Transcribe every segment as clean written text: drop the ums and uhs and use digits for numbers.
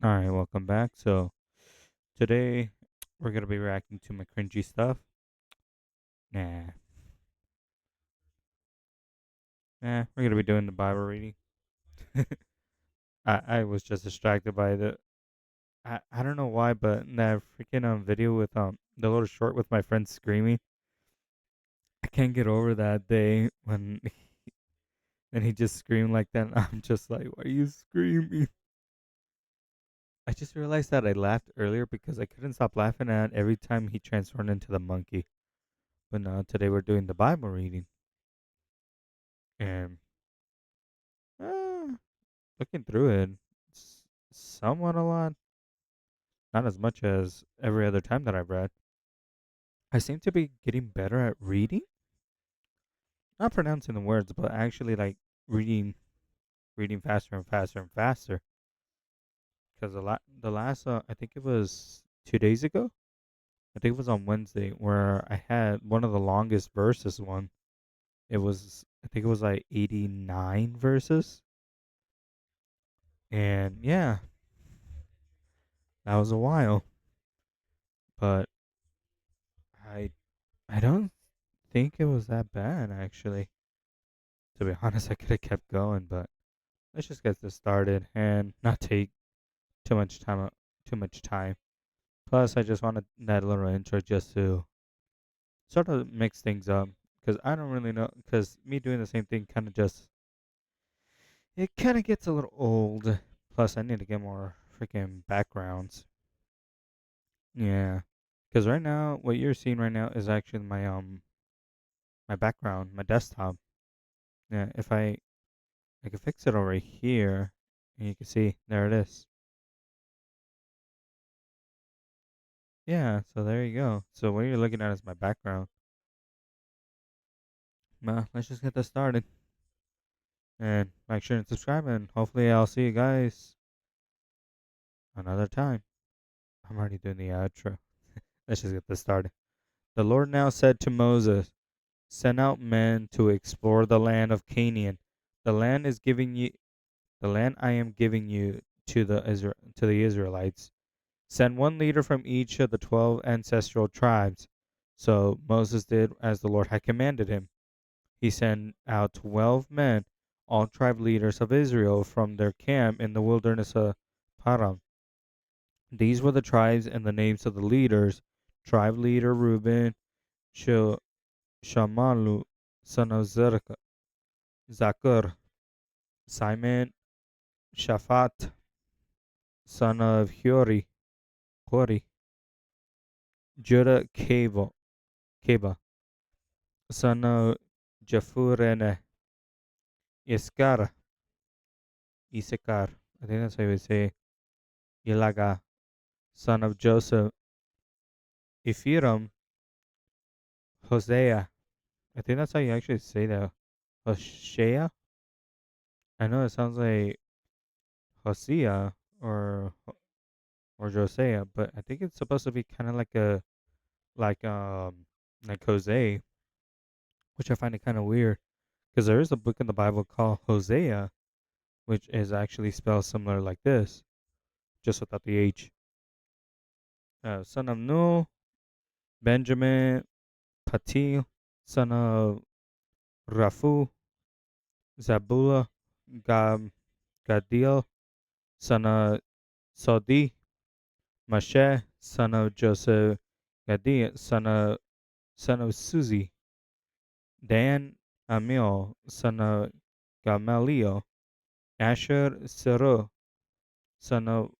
All right, welcome back. So today we're gonna be reacting to my cringy stuff. Nah, we're gonna be doing the Bible reading. I was just distracted by I don't know why, but that freaking video with the little short with my friend screaming. I can't get over that day when and he just screamed like that. And I'm just like, why are you screaming? I just realized that I laughed earlier because I couldn't stop laughing at every time he transformed into the monkey. But now today we're doing the Bible reading and. Uh, Looking through it, it's somewhat a lot. Not as much as every other time that I've read. I seem to be getting better at reading, not pronouncing the words, but actually like reading, reading faster and faster and faster. Because the last, I think it was 2 days ago. I think it was on Wednesday where I had one of the longest verses. One, it was, I think it was like 89 verses, and yeah, that was a while. But I, I don't think it was that bad actually. To be honest, I could have kept going, but let's just get this started and not take too much time. Too much time. Plus, I just wanted that little intro just to sort of mix things up because I don't really know. Because me doing the same thing kind of just it kind of gets a little old. Plus, I need to get more freaking backgrounds. Yeah, because right now, what you're seeing right now is actually my background, my desktop. Yeah, if I can fix it over here, and you can see there it is. Yeah, so there you go. So what you're looking at is my background. Let's just get this started. And make sure and subscribe, and hopefully I'll see you guys another time. I'm already doing the outro. Let's just get this started. The Lord now said to Moses, send out men to explore the land of Canaan. The land is giving you the land I am giving you to the Israelites. Send one leader from each of the 12 ancestral tribes. So Moses did as the Lord had commanded him. He sent out 12 men, all tribe leaders of Israel, from their camp in the wilderness of Paran. These were the tribes and the names of the leaders. Tribe leader Reuben, Shamalu, son of Zakur. Simon, Shaphat, son of Hori. Judah, Keba, son of Jephurene. Iskar, Issachar. I think that's how you would say Ilaga, son of Joseph. Ephraim, Hosea. I think that's how you actually say that. Hosea? I know it sounds like Hosea or or Josiah, but I think it's supposed to be kind of like like Jose, which I find it kind of weird because there is a book in the Bible called Hosea, which is actually spelled similar like this, just without the H. Son of Nun, Benjamin, Patil, son of Raphu, Zabullah, Gad, Gaddiel, son of Sodi, Masheh, son of Joseph, Gaddiel, son of Suzi, Dan, Amiel, son of Gamaliel, Asher, Sero, son of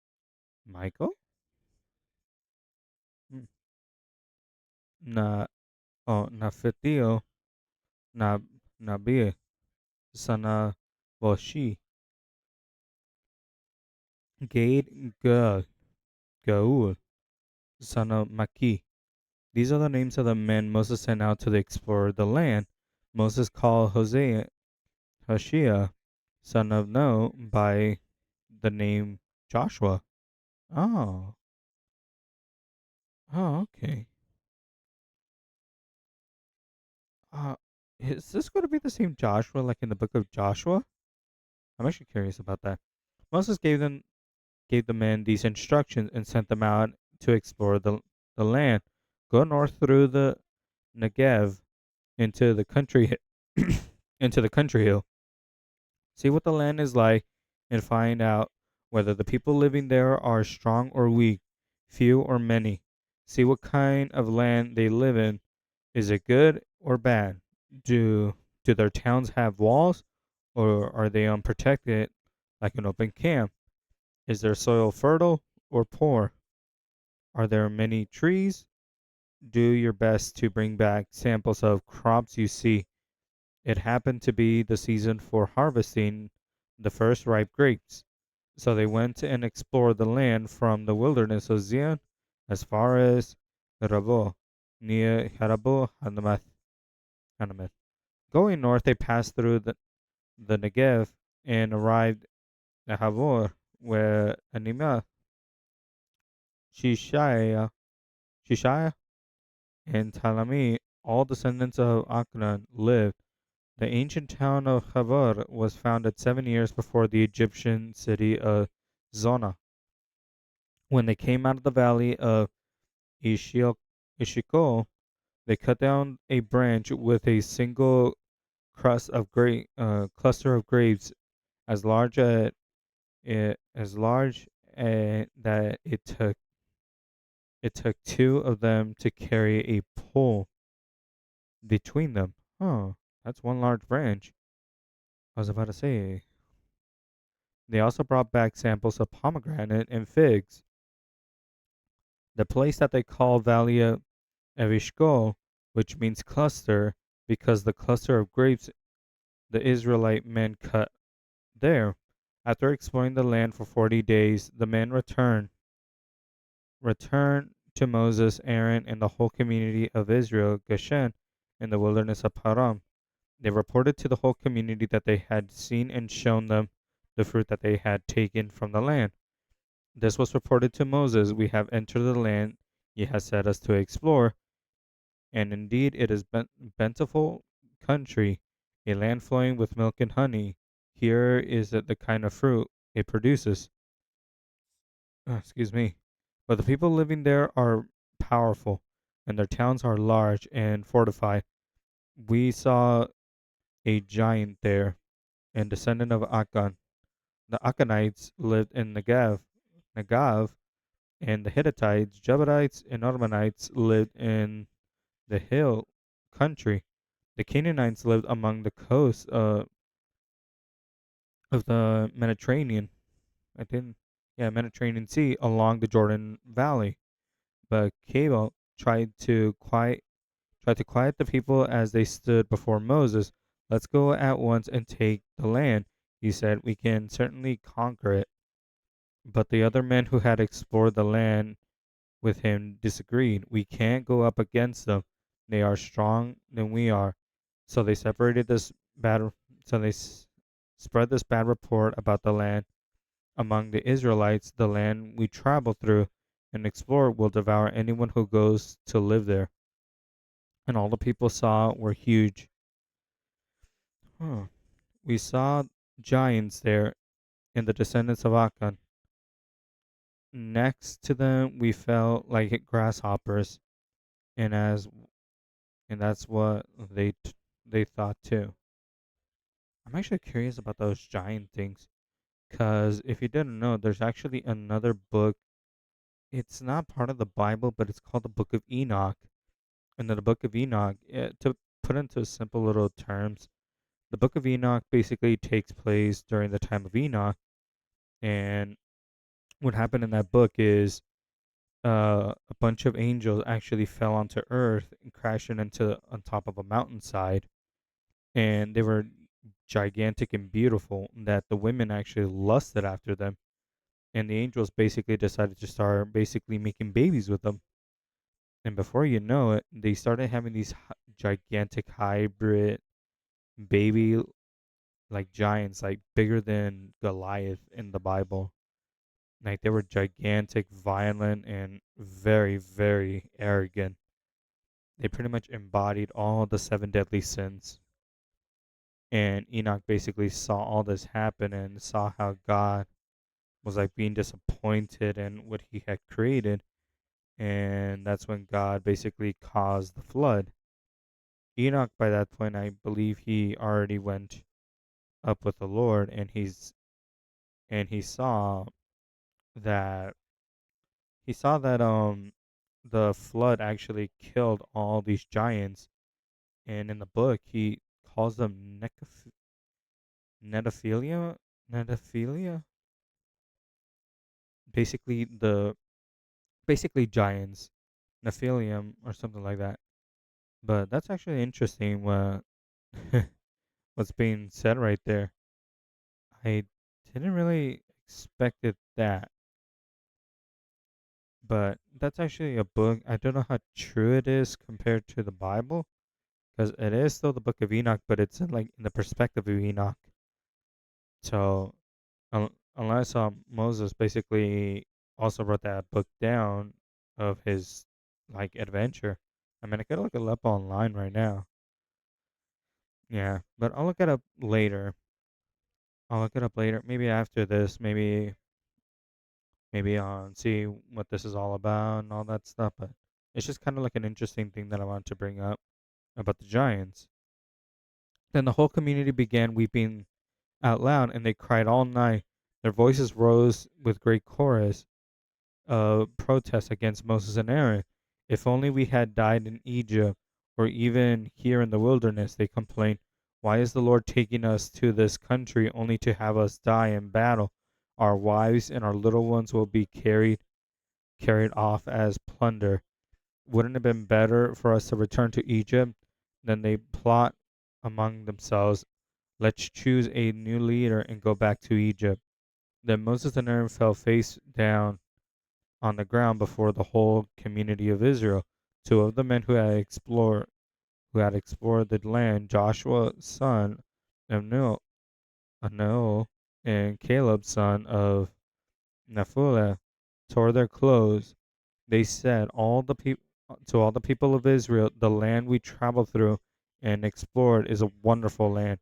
Michael, Hmm. Na, Naphthiel, Na, Nabi, son of Boshi, Gad, Gaul, son of Maki. These are the names of the men Moses sent out to explore the land. Moses called Hosea Hoshea, son of Nun, by the name Joshua. Oh, okay. Uh, is this going to be the same Joshua like in the book of Joshua? I'm actually curious about that. Moses gave the men these instructions and sent them out to explore the land. Go north through the Negev into the country into the country hill. See what the land is like and find out whether the people living there are strong or weak, few or many. See what kind of land they live in. Is it good or bad? Do their towns have walls or are they unprotected like an open camp? Is their soil fertile or poor? Are there many trees? Do your best to bring back samples of crops you see. It happened to be the season for harvesting the first ripe grapes. So they went and explored the land from the wilderness of Zion as far as Rabo, near Harabo Hanamath. Going north, they passed through the Negev and arrived at Havor, where Anima, Shishaya, Shishaya, and Talami, all descendants of Aknan, lived. The ancient town of Havor was founded 7 years before the Egyptian city of Zona. When they came out of the valley of Ishiko, they cut down a branch with a single cluster of grapes as large as large that it took two of them to carry a pole between them. Oh, that's one large branch. I was about to say. They also brought back samples of pomegranate and figs. The place that they call Valley of Evishko, which means cluster, because the cluster of grapes the Israelite men cut there. After exploring the land for 40 days, the men returned to Moses, Aaron, and the whole community of Israel, Goshen, in the wilderness of Paran. They reported to the whole community that they had seen and shown them the fruit that they had taken from the land. This was reported to Moses. We have entered the land ye has set us to explore, and indeed it is bountiful country, a land flowing with milk and honey. Here is the kind of fruit it produces. Excuse me. But the people living there are powerful, and their towns are large and fortified. We saw a giant there, and descendant of Akan. The Akanites lived in Negav, and the Hittites, Jebusites, and Armenites lived in the hill country. The Canaanites lived among the coasts of the Mediterranean. I didn't, yeah, Mediterranean Sea along the Jordan Valley. But Caleb tried to quiet the people as they stood before Moses. Let's go at once and take the land. He said, we can certainly conquer it. But the other men who had explored the land with him disagreed. We can't go up against them. They are stronger than we are. So they separated this bad. So they spread this bad report about the land among the Israelites. The land we travel through and explore will devour anyone who goes to live there. And all the people saw were huge. Huh. We saw giants there in the descendants of Akan. Next to them, we felt like grasshoppers, and as and that's what they thought too. I'm actually curious about those giant things, because if you didn't know, there's actually another book. It's not part of the Bible, but it's called the Book of Enoch. And in the Book of Enoch, to put into simple little terms, the Book of Enoch basically takes place during the time of Enoch, and what happened in that book is a bunch of angels actually fell onto Earth and crashing into on top of a mountainside, and they were gigantic and beautiful that the women actually lusted after them, and the angels basically decided to start basically making babies with them. And before you know it, they started having these gigantic hybrid baby like giants, like bigger than Goliath in the Bible. Like they were gigantic, violent, and very, very arrogant. They pretty much embodied all the seven deadly sins. And Enoch basically saw all this happen and saw how God was like being disappointed in what he had created, and that's when God basically caused the flood. Enoch, by that point, I believe he already went up with the Lord, and he saw that the flood actually killed all these giants, and in the book he calls them netophilia, netophilia, basically basically giants, Nephilium or something like that. But that's actually interesting what's being said right there. I didn't really expect it that, but that's actually a book. I don't know how true it is compared to the Bible, because it is still the book of Enoch, but it's in the perspective of Enoch. So unless Moses basically also wrote that book down of his like adventure. I mean, I could look it up online right now. Yeah, but I'll look it up later. I'll look it up later. Maybe after this. Maybe see what this is all about and all that stuff. But it's just kind of like an interesting thing that I wanted to bring up about the giants. Then the whole community began weeping out loud, and they cried all night. Their voices rose with great chorus protest against Moses and Aaron. If only we had died in Egypt or even here in the wilderness, they complained. Why is the Lord taking us to this country only to have us die in battle? Our wives and our little ones will be carried off as plunder. Wouldn't it have been better for us to return to Egypt? Then they plot among themselves, let's choose a new leader and go back to Egypt. Then Moses and Aaron fell face down on the ground before the whole community of Israel. Two of the men who had explored the land, Joshua son of Nun, and Caleb son of Nephilah, tore their clothes. They said, all the people of Israel, the land we traveled through and explored is a wonderful land.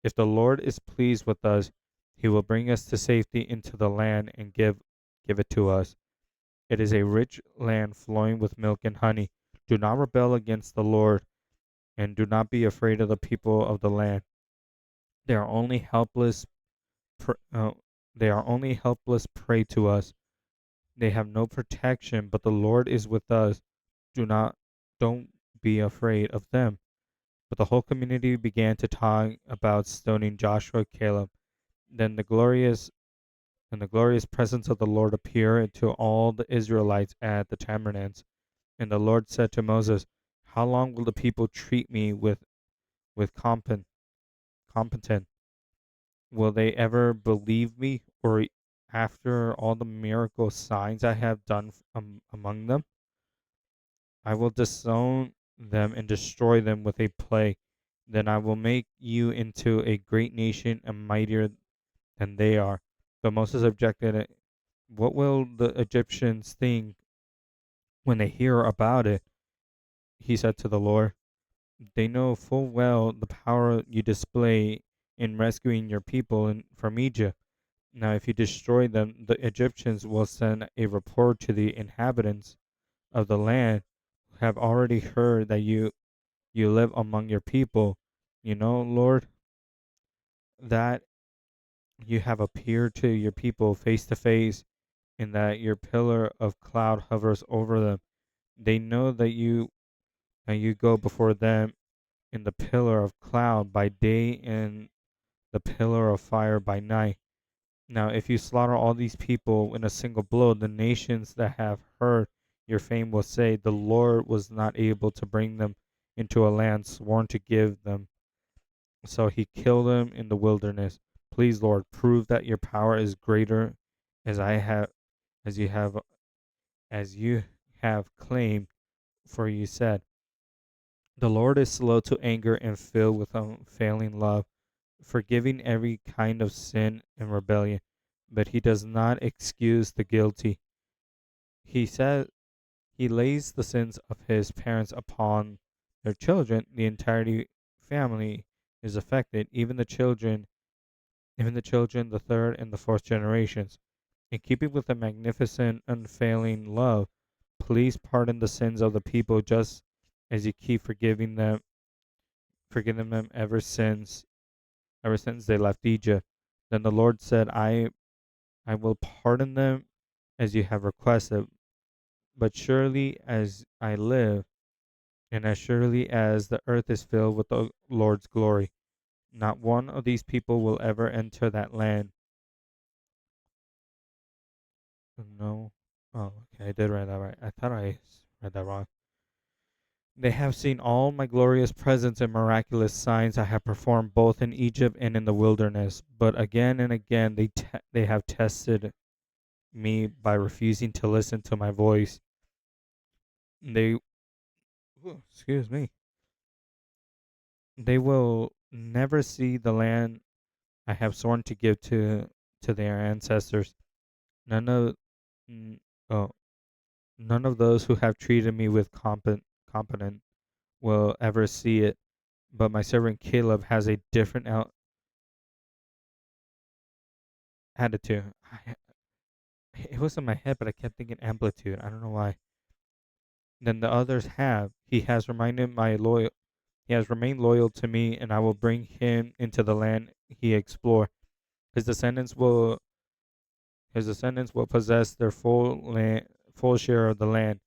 If the Lord is pleased with us, he will bring us to safety into the land and give it to us. It is a rich land flowing with milk and honey. Do not rebel against the Lord, and do not be afraid of the people of the land. They are only helpless. Pr- uh, they are only helpless prey to us. They have no protection, but the Lord is with us. Don't be afraid of them. But the whole community began to talk about stoning Joshua and Caleb. Then the glorious presence of the Lord appeared to all the Israelites at the tabernacle. And the Lord said to Moses, how long will the people treat me with competent? Will they ever believe me, or after all the miracle signs I have done among them? I will disown them and destroy them with a plague. Then I will make you into a great nation and mightier than they are. But Moses objected, what will the Egyptians think when they hear about it? He said to the Lord. They know full well the power you display in rescuing your people from Egypt. Now, if you destroy them, the Egyptians will send a report to the inhabitants of the land who have already heard that you live among your people. You know, Lord, that you have appeared to your people face to face, and that your pillar of cloud hovers over them. They know that you go before them in the pillar of cloud by day and the pillar of fire by night. Now, if you slaughter all these people in a single blow, the nations that have heard your fame will say, the Lord was not able to bring them into a land sworn to give them. So he killed them in the wilderness. Please, Lord, prove that your power is greater as I have as you have as you have claimed, for you said, the Lord is slow to anger and filled with unfailing love, forgiving every kind of sin and rebellion, but he does not excuse the guilty. He said he lays the sins of his parents upon their children. The entirety family is affected, even the children, the third and the fourth generations. In keeping with the magnificent, unfailing love, please pardon the sins of the people just as you keep forgiving them ever since they left Egypt. Then the Lord said, I will pardon them as you have requested, but surely as I live, and as surely as the earth is filled with the Lord's glory, not one of these people will ever enter that land. No. Oh, okay, I did read that right. I thought I read that wrong. They have seen all my glorious presence and miraculous signs I have performed both in Egypt and in the wilderness. But again and again they have tested me by refusing to listen to my voice. They, excuse me, they will never see the land I have sworn to give to their ancestors. None of, n- oh, none of those who have treated me with competent will ever see it. But my servant Caleb has a different attitude. It was in my head, but I kept thinking amplitude. I don't know why. Then the others have. He has remained loyal to me, and I will bring him into the land he explored. His descendants will his descendants will possess their full share of the land.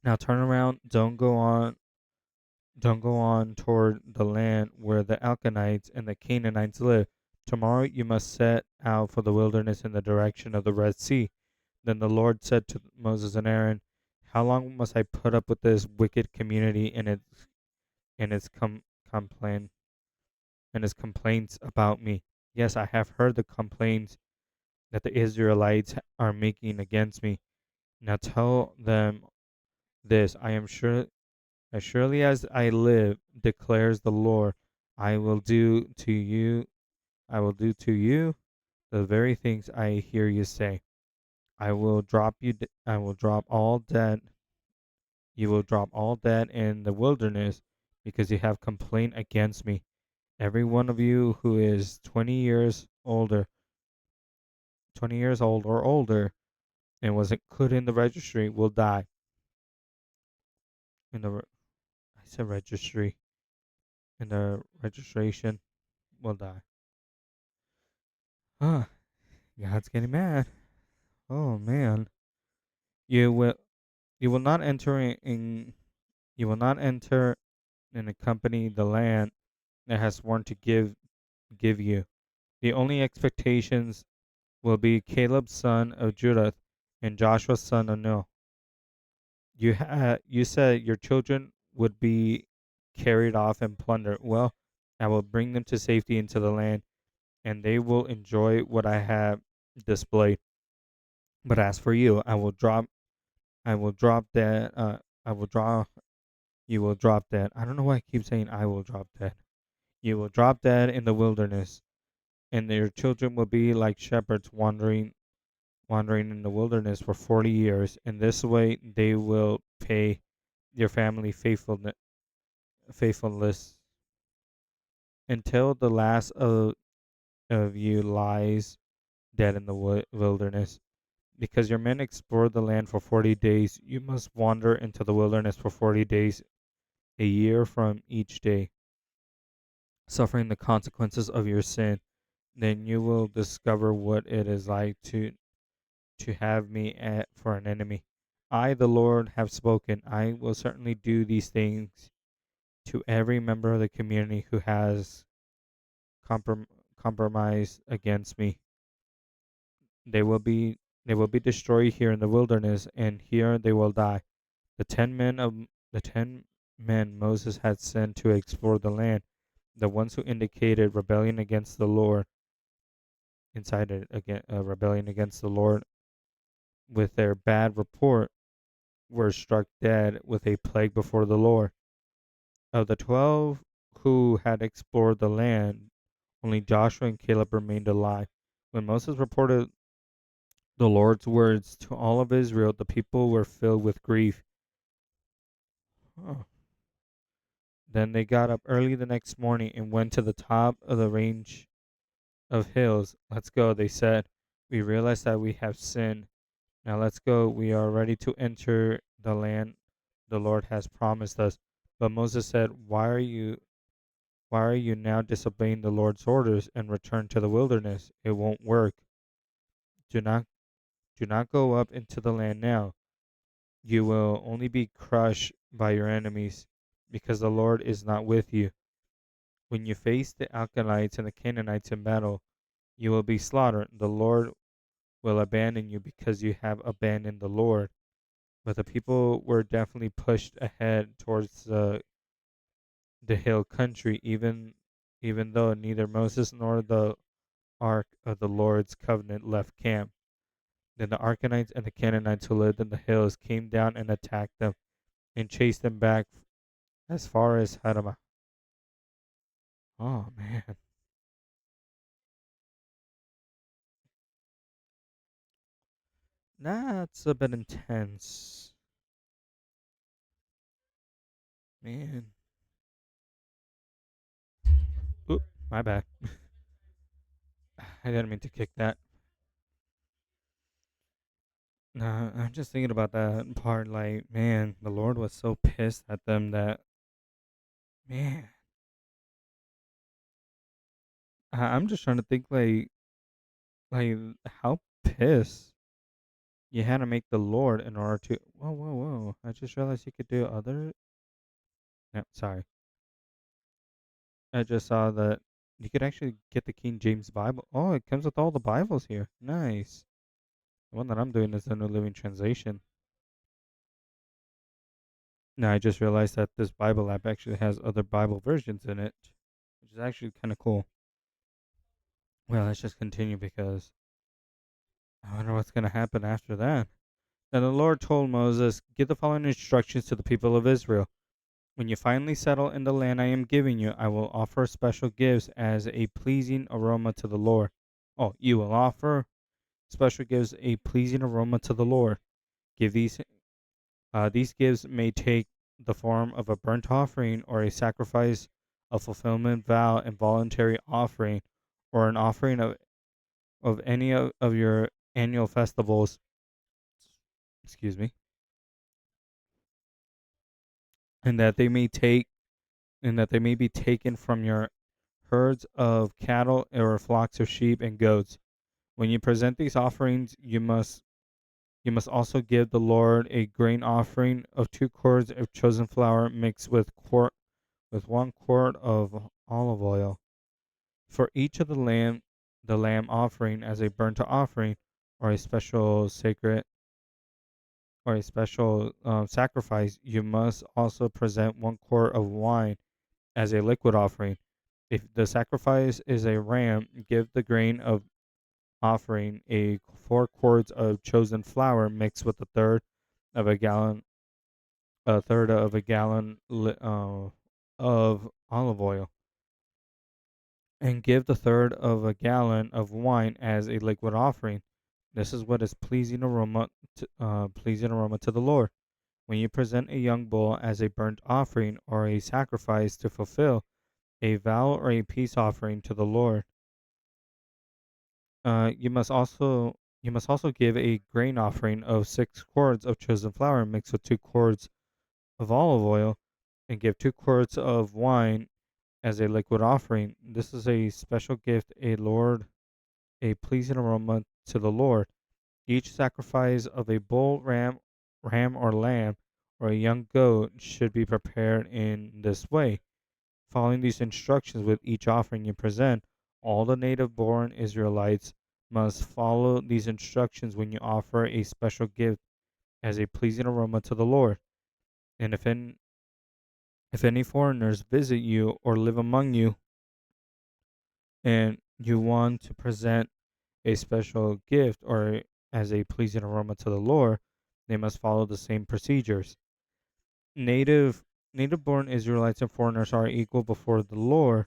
Now turn around, don't go on toward the land where the Alkanites and the Canaanites live. Tomorrow you must set out for the wilderness in the direction of the Red Sea. Then the Lord said to Moses and Aaron, how long must I put up with this wicked community and complaint and its complaints about me? Yes, I have heard the complaints that the Israelites are making against me. Now tell them this, I am sure as surely as I live, declares the Lord, I will do to you I will do to you the very things I hear you say. I will drop all dead You will drop all dead in the wilderness because you have complained against me. Every one of you who is 20 years old or older and was included in the registry will die. In the I said registry. In the registration will die. Ah, God's getting mad. Oh man. You will you will not enter you will not enter and accompany the land that has sworn to give you. The only expectations will be Caleb son of Judah and Joshua son of Nun. You said your children would be carried off and plundered. Well, I will bring them to safety into the land, and they will enjoy what I have displayed. But as for you, I will drop that. I will draw. You will drop that. I don't know why I keep saying I will drop that. You will drop that in the wilderness, and your children will be like shepherds wandering in the wilderness for 40 years. In this way, they will pay your family faithfulness until the last of you lies dead in the wilderness. Because your men explored the land for 40 days, you must wander into the wilderness for 40 days, a year from each day, suffering the consequences of your sin. Then you will discover what it is like to have me for an enemy. I, the Lord, have spoken. I will certainly do these things to every member of the community who has comprom- compromised against me. They will be they will be destroyed here in the wilderness, and here they will die. The 10 men Moses had sent to explore the land, the ones who indicated rebellion against the Lord, incited again rebellion against the Lord with their bad report, were struck dead with a plague before the Lord. Of the 12 who had explored the land, only Joshua and Caleb remained alive. When Moses reported the Lord's words to all of Israel, the people were filled with grief. Oh. Then they got up early the next morning and went to the top of the range of hills. Let's go, they said. We realize that we have sinned. Now let's go. We are ready to enter the land the Lord has promised us." But Moses said, Why are you now disobeying the Lord's orders and return to the wilderness? It won't work. Do not do not go up into the land now. You will only be crushed by your enemies, because the Lord is not with you. When you face the Alkalites and the Canaanites in battle, you will be slaughtered. The Lord will abandon you because you have abandoned the Lord. But the people were definitely pushed ahead towards the hill country, even though neither Moses nor the ark of the Lord's covenant left camp. Then the Archonites and the Canaanites who lived in the hills came down and attacked them and chased them back as far as Hadamah. Oh man, that's a bit intense, man. Oop, my bad. I didn't mean to kick that. Nah, I'm just thinking about that part. Like, man, the Lord was so pissed at them that, man, I'm just trying to think like how pissed you had to make the Lord in order to. Whoa, whoa, whoa! I just realized you could do other. No, sorry. I just saw that you could actually get the King James Bible. Oh, it comes with all the Bibles here. Nice. The one that I'm doing is the New Living Translation. Now I just realized that this Bible app actually has other Bible versions in it, which is actually kind of cool. Well, let's just continue because I wonder what's going to happen after that. Then the Lord told Moses, "Give the following instructions to the people of Israel. When you finally settle in the land I am giving you, I will offer special gifts as a pleasing aroma to the Lord." Oh, you will offer special gifts a pleasing aroma to the Lord. Give these gifts may take the form of a burnt offering or a sacrifice, a fulfillment vow and voluntary offering, or an offering of any of your annual festivals. Excuse me. And that they may take and that they may be taken from your herds of cattle or flocks of sheep and goats. When you present these offerings, you must also give the Lord a grain offering of 2 quarts of chosen flour mixed with 1 quart of olive oil. For each of the lamb offering as a burnt offering, or a special sacred or a special sacrifice, you must also present 1 quart of wine as a liquid offering. If the sacrifice is a ram, give the grain of offering a 4 quarts of chosen flour mixed with a third of a gallon of olive oil, and give the third of a gallon of wine as a liquid offering. This is what is pleasing aroma to the Lord. When you present a young bull as a burnt offering or a sacrifice to fulfill a vow or a peace offering to the Lord, you must also give a grain offering of 6 quarts of chosen flour mixed with 2 quarts of olive oil, and give 2 quarts of wine as a liquid offering. This is a special gift, a pleasing aroma to the Lord. Each sacrifice of a bull, ram or lamb, or a young goat should be prepared in this way. Following these instructions with each offering you present, all the native born Israelites must follow these instructions when you offer a special gift as a pleasing aroma to the Lord. And if any foreigners visit you or live among you and you want to present a special gift or as a pleasing aroma to the Lord, they must follow the same procedures. Native Native born Israelites and foreigners are equal before the Lord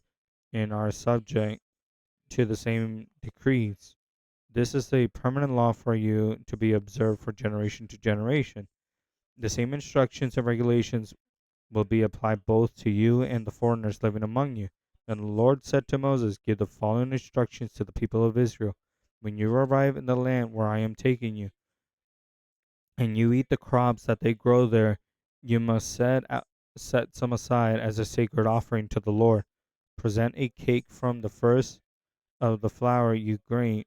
and are subject to the same decrees. This is a permanent law for you to be observed for generation to generation. The same instructions and regulations will be applied both to you and the foreigners living among you. Then the Lord said to Moses, "Give the following instructions to the people of Israel. When you arrive in the land where I am taking you, and you eat the crops that they grow there, you must set some aside as a sacred offering to the Lord. Present a cake from the first of the flour you grind,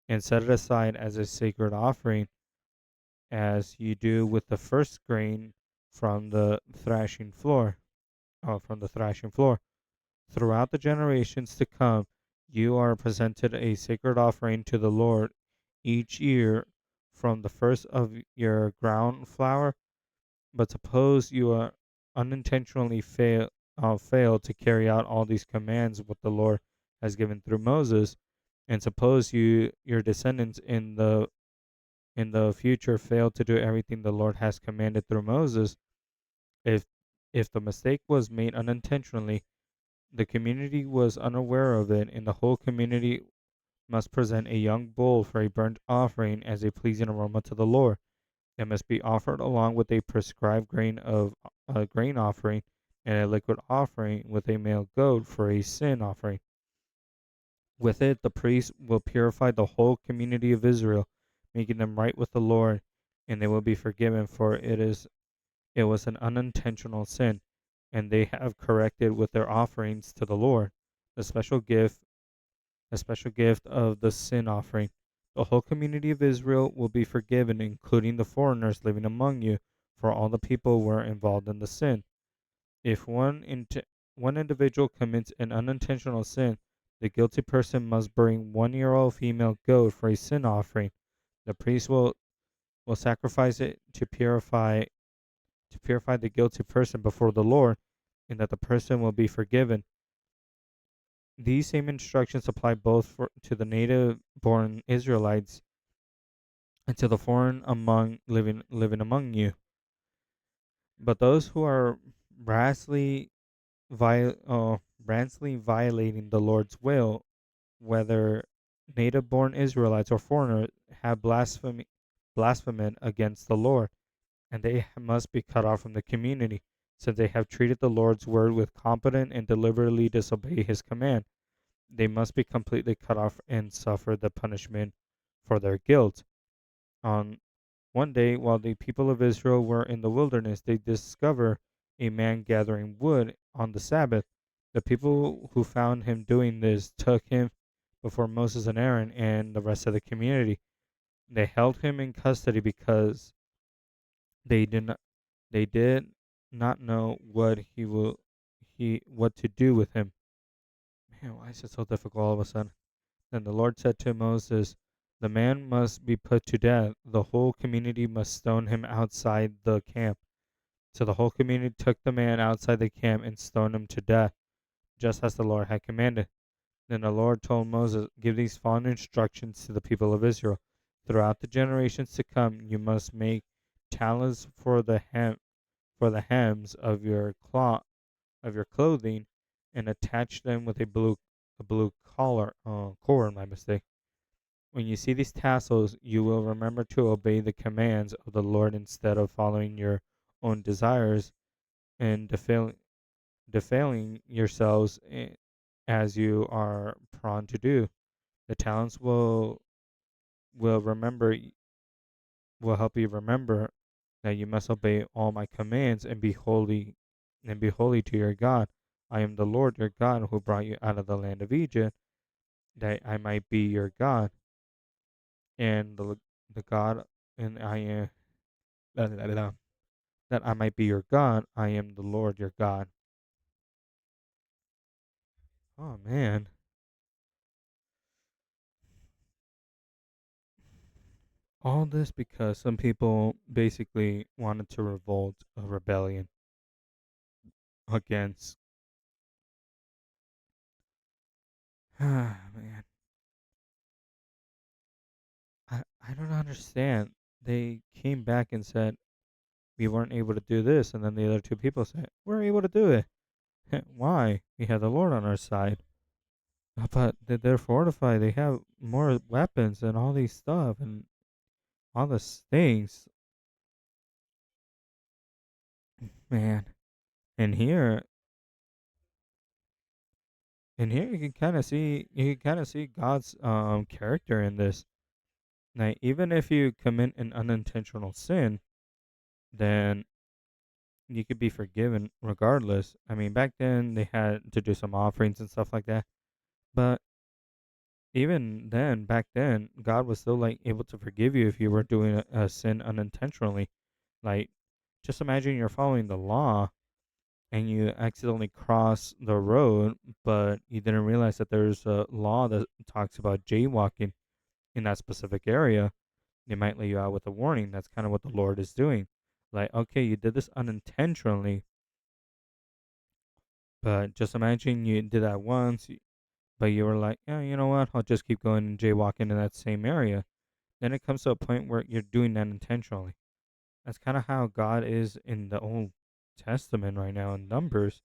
and set it aside as a sacred offering, as you do with the first grain from the thrashing floor. From the thrashing floor. Throughout the generations to come, you are presented a sacred offering to the Lord each year from the first of your ground flour. But suppose you are unintentionally fail to carry out all these commands what the Lord has given through Moses, and suppose your descendants in the future fail to do everything the Lord has commanded through Moses, if the mistake was made unintentionally, the community was unaware of it, and the whole community must present a young bull for a burnt offering as a pleasing aroma to the Lord. It must be offered along with a prescribed grain of a grain offering and a liquid offering with a male goat for a sin offering. With it, the priest will purify the whole community of Israel, making them right with the Lord, and they will be forgiven, for it was an unintentional sin, and they have corrected with their offerings to the Lord. The special gift of the sin offering. The whole community of Israel will be forgiven, including the foreigners living among you, for all the people were involved in the sin. If one individual commits an unintentional sin, the guilty person must bring 1-year-old female goat for a sin offering. The priest will sacrifice it to purify the guilty person before the Lord, and that the person will be forgiven. These same instructions apply both to the native born Israelites and to the foreign living among you. But those who are rashly, rashly violating the Lord's will, whether native born Israelites or foreigners, have blasphemed against the Lord, and they must be cut off from the community, since they have treated the Lord's word with competent and deliberately disobey his command. They must be completely cut off and suffer the punishment for their guilt. On one day, while the people of Israel were in the wilderness, they discover a man gathering wood on the Sabbath. The people who found him doing this took him before Moses and Aaron and the rest of the community. They held him in custody because they did not they did not know what to do with him. Man, why is it so difficult all of a sudden? Then the Lord said to Moses, "The man must be put to death. The whole community must stone him outside the camp." So the whole community took the man outside the camp and stoned him to death, just as the Lord had commanded. Then the Lord told Moses, "Give these following instructions to the people of Israel. Throughout the generations to come, you must make talents for the hems of your clothing, and attach them with a blue collar cord. My mistake. When you see these tassels, you will remember to obey the commands of the Lord instead of following your own desires and defiling yourselves as you are prone to do. The talents will remember will help you remember that you must obey all my commands and be holy to your God. I am the Lord your God who brought you out of the land of Egypt, that I might be your God, and the God and I am that I might be your God. I am the Lord your God. Oh man, all this because some people basically wanted to revolt a rebellion against. Man, I don't understand. They came back and said we weren't able to do this, and then the other two people said we're able to do it. Why? We have the Lord on our side. But they're fortified. They have more weapons and all these stuff and all these things, man. And here, And here you can kind of see God's character in this. Like even if you commit an unintentional sin, then you could be forgiven regardless. I mean, back then they had to do some offerings and stuff like that. But even then, back then, God was still like able to forgive you if you were doing a sin unintentionally. Like, just imagine you're following the law and you accidentally cross the road, but you didn't realize that there's a law that talks about jaywalking in that specific area. They might let you out with a warning. That's kind of what the Lord is doing. Like, okay, you did this unintentionally, but just imagine you did that once, but you were like, yeah, you know what? I'll just keep going and jaywalking in that same area. Then it comes to a point where you're doing that intentionally. That's kind of how God is in the Old Testament right now in Numbers,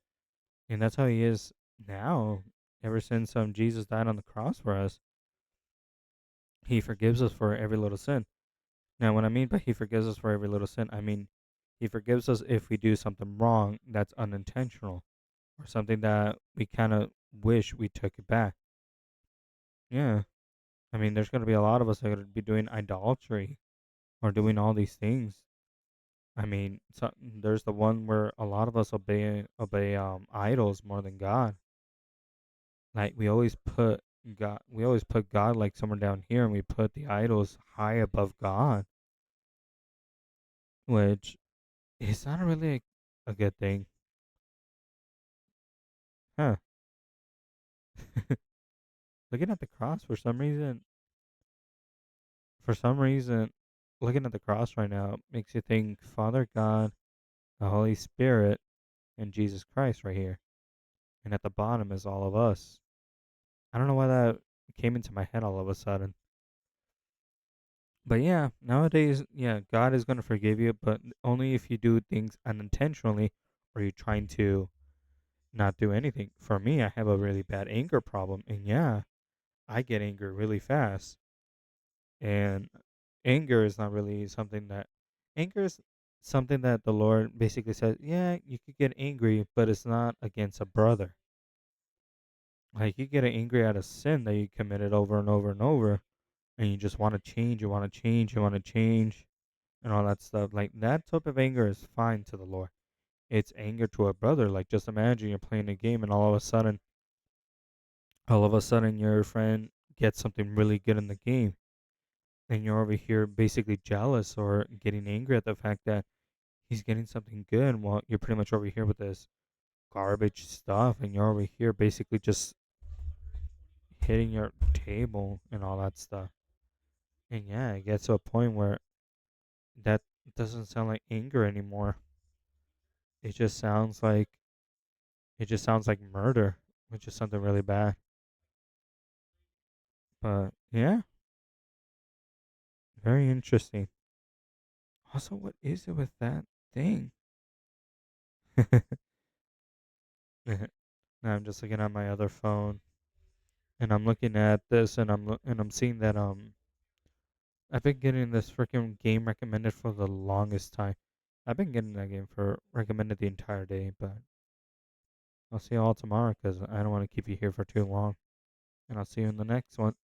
and that's how He is now. Ever since Jesus died on the cross for us, He forgives us for every little sin. Now, what I mean by He forgives us for every little sin, I mean He forgives us if we do something wrong that's unintentional or something that we kind of wish we took it back. Yeah, I mean, there's going to be a lot of us that are going to be doing idolatry or doing all these things. I mean, there's the one where a lot of us obey idols more than God. Like we always put God like somewhere down here, and we put the idols high above God, which is not really a good thing, huh? Looking at the cross for some reason, looking at the cross right now makes you think Father God, the Holy Spirit, and Jesus Christ right here, and at the bottom is all of us. I don't know why that came into my head all of a sudden. But yeah, nowadays, yeah, God is going to forgive you, but only if you do things unintentionally or you're trying to not do anything. For me, I have a really bad anger problem. And yeah, I get angry really fast. And anger is not really anger is something that the Lord basically says, yeah, you could get angry, but it's not against a brother. Like you get angry at a sin that you committed over and over and over, and you just want to change, you want to change, you want to change and all that stuff. Like that type of anger is fine to the Lord. It's anger to a brother. Like just imagine you're playing a game and all of a sudden your friend gets something really good in the game and you're over here basically jealous or getting angry at the fact that he's getting something good while you're pretty much over here with this garbage stuff and you're over here basically just hitting your table and all that stuff. And yeah, it gets to a point where that doesn't sound like anger anymore. It just sounds like It just sounds like murder, which is something really bad. But yeah, very interesting. Also, what is it with that thing? Now I'm just looking at my other phone, and I'm looking at this, and I'm seeing that I've been getting this freaking game recommended for the longest time. I've been getting that game for recommended the entire day, but I'll see you all tomorrow because I don't want to keep you here for too long, and I'll see you in the next one.